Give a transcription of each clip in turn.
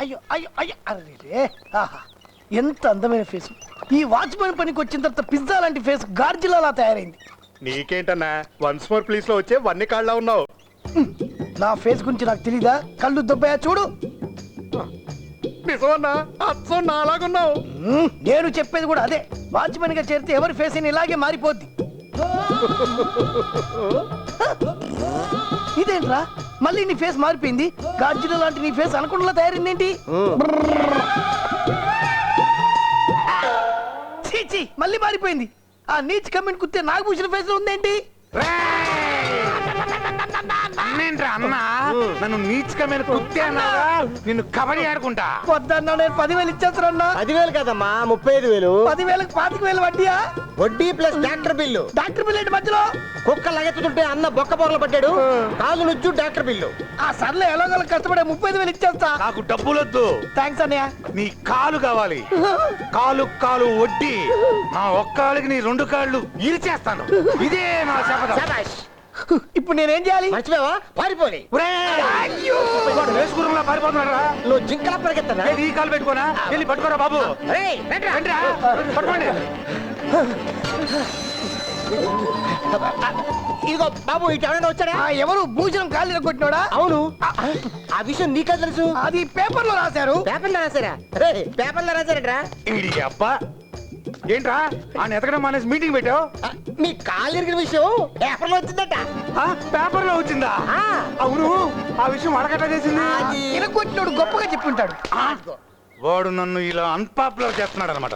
అయ్యో అయ్యో అయ్యో అరే ఆహా ఎంత అందమైన ఫేస్. ఈ వాచ్మెన్ పనికి వచ్చిన తర్వాత పిజ్జా లాంటి ఫేస్ గార్జిలాలా తయారైంది. నీకేంటన్నా వన్స్ మోర్ ప్లీజ్ లో వచ్చే వన్ని కాళ్ళ ఉన్నావు. నా ఫేస్ గురించి నాకు తెలీదా? కళ్ళు దొబ్బయా చూడు. నిజమన్నా అచ్చం నా అలాగున్నావు. నేను చెప్పేది కూడా అదే. వాచ్మెన్ గా చేరితే ఎవరి ఫేస్ అయినా ఇలాగే మారిపోద్ది. ఇదేంట్రా మళ్ళీ నీ ఫేస్ మారిపోయింది? గార్జిలా లాంటి నీ ఫేస్ అనకుండా తయారైంది ఏంటి? చీచి మళ్ళీ మారిపోయింది. ఆ నీచ్ కమెంట్ కుత్తే నాగభూషణ ఫేస్ లో ఉందేంటి? అన్నా నన్ను నీచుగా మీద కుత్తే అన్నావా? నిన్ను కబడ్డీ ఆడుకుంటా. వద్దన్నా, నేను 10,000 ఇచ్చేస్తానన్నా. 10,000 కదమ్మా 35,000. 10,000కి 25,000 వడ్డీయా? వడ్డీ plus doctor bill. Doctor bill ఏంటి మధ్యలో? కుక్క లగెత్తుతుంటే అన్న బొక్క పొరలు పడ్డాడు, కాలు నుజ్జు డాక్టర్ బిల్లు. ఆ సర్లే ఎలాగోలా కష్టపడే 35,000 ఇచ్చేస్తా. నాకు డబ్బులొద్దు, థ్యాంక్స్ అన్నయ్య. నీ కాలు కావాలి. కాలు కాలు వడ్డీ. నా ఒక్కాళ్ళకి నీ 2 కాళ్ళు ఇరిచేస్తాను. ఇదే నా శపథం. ఇప్పుడు నేనేం చేయాలి? మర్చిపోయావా? పారిపోలే. వేసుకురంలా పారిపోతున్నారా? నువ్వు జింకలా పరిగెత్తనా? ఈ కాలు పెట్టుకోనా? వెళ్ళి పట్టుకోరా బాబు. రండిరా, పట్టుకోండి. ఇదిగో బాబు, ఇటు ఎవరైనా వచ్చాడా? ఎవరు? భూషణం కాళ్ళు కొట్టినోడా? అవును. ఆ విషయం నీకే తెలుసు? అది పేపర్ లో రాశారు. పేపర్లో రాశారా? పేపర్లో రాశారట్రా. ఈడి అబ్బా ఏంట్రా ఆయన ఎతకడం మానేసి మీటింగ్ పెట్టావు? మీ కాలు ఇరిగిన విషయం పేపర్లో వచ్చిందట. పేపర్ లో వచ్చిందా? అవును, ఆ విషయం అడగట్లా చేసింది. ఇరగొట్టినోడు గొప్పగా చెప్పుంటాడు. వాడు నన్ను ఇలా అన్పాపులర్ చేస్తున్నాడు అనమాట.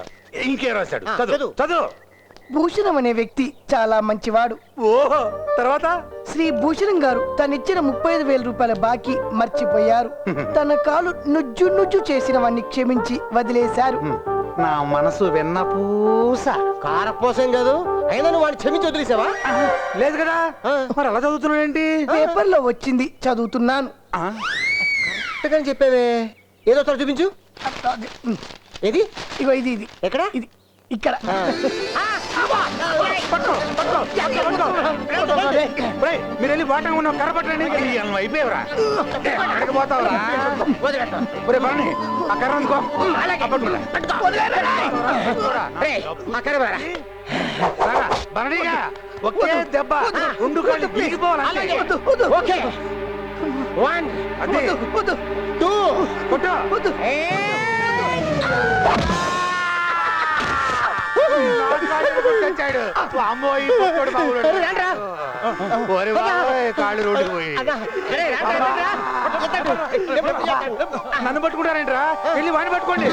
ఇంకే రాశాడు? చదువు. చదువు. భూషణం అనే వ్యక్తి చాలా మంచివాడు. ఓహో, తర్వాత? శ్రీ భూషణం గారు తనిచ్చిన 35,000 రూపాయల బాకీ మర్చిపోయారు. తన కాలు నుజ్జు నుజ్జు చేసిన వాడిని క్షమించి వదిలేశారు. నా మనసు వెన్న పూస. కారపోసం కాదు, అయినా నువ్వు వాడిని క్షమించి వదిలేసావా? లేదు కదా, మరి అలా చదువుతున్నాడు ఏంటి? పేపర్ లో వచ్చింది చదువుతున్నాను. కరెక్ట్గానే చెప్పేవే. ఏదో ఒకటి చూపించు. ఏది? ఇగో ఇది ఇది ఎక్కడ? ఇది ఇక్కడ. మీరు వెళ్ళి బాటంగా ఉన్న కర్రపట్టండి. అయిపోయావరా? ఎక్కడికి పోతావరా? బరణి ఆ కర్ర అనుకో. బరణిగా ఒకే దెబ్బ 2 కాళ్ళు దిగిపోవాలి. ఓకే. 1 2 కొట్టు. కాళ్ళు రోడ్డు పోయి నన్ను పట్టుకుంటారేంట్రా? వెళ్ళి వాడిని పట్టుకోండి.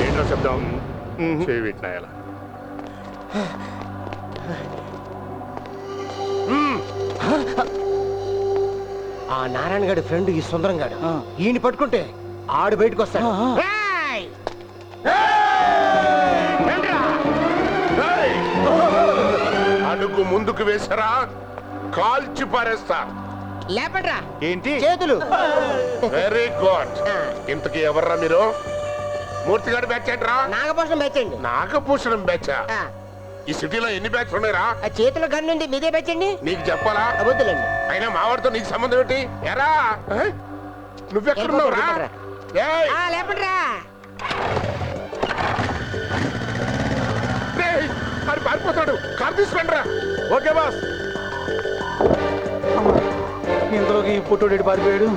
ఏంట్రా శబ్దం? చేయిట్నాయాల ఆ నారాయణ గారి ఫ్రెండ్ ఈ సుందరం గాడు. ఈయన పట్టుకుంటే ఆడు బయటకు వస్తాడు. అడుగు ముందుకు వేసారా కాల్చి పారేస్తా. లేపడ్రా. ఏంటి? చేతులు. Very good. ఇంతకీ ఎవర్రా మీరు? మూర్తిగాడు బ్యాచ్ ఏంట్రా? నాగభూషణం బెచ్చండి. నాగభూషణం బ్యాచా? ఈ సిటీలో ఎన్ని బ్యాచ్ ఉన్నాయిరా? ఆ చేతుల గన్ను ఉంది, మీదే బెచ్చండి. నీకు చెప్పాలా? వద్దులండి. అయినా మావాడితో నీకు సంబంధం ఏంటి? ఎరా నువ్వెక్కడున్నావురా? లేపడ్రా. అది పారిపోతాడు. కార్ తీసుకుంటారా? Okay boss. ఇంతలోకి ఈ పుట్టుడు పారిపోయాడు.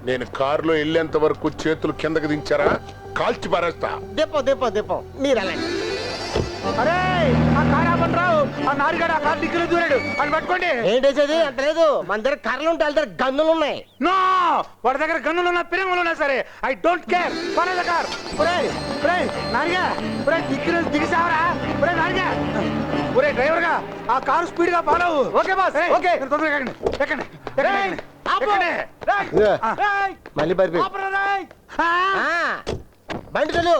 నేను కారులో వెళ్ళేంత వరకు చేతులు కిందకి దించారా కాల్చి పారేస్తా. దీపం మీరు అలాంటి. అరే ఆ కారు ఆపండిరావు. ఆ నారిగాడు ఆ కారు దిక్కులు దూరాడు. అని పట్టుకోండి. ఏంటేసేది? అంత లేదు, మన దగ్గర కర్రలు ఉంటే వాళ్ళ దగ్గర గన్నులు ఉన్నాయి. నో, వాడి దగ్గర గన్నులు ఉన్నా పిరంగులు ఉన్నా సరే ఐ డోంట్ కేర్. పనేద కార్. నారిగా దిక్కులు దిగిసావరా? నారిగా డ్రైవర్ గా ఆ కారు స్పీడ్ గా ఫాలో. Okay boss. ఓకే తొందరగా ఎక్కండి. మళ్ళీ పరిపి బండి చలు.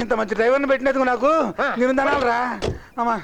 ఇంత మంచి డ్రైవర్ని పెట్టినందుకు నాకు నేను తనాలరా అమ్మా.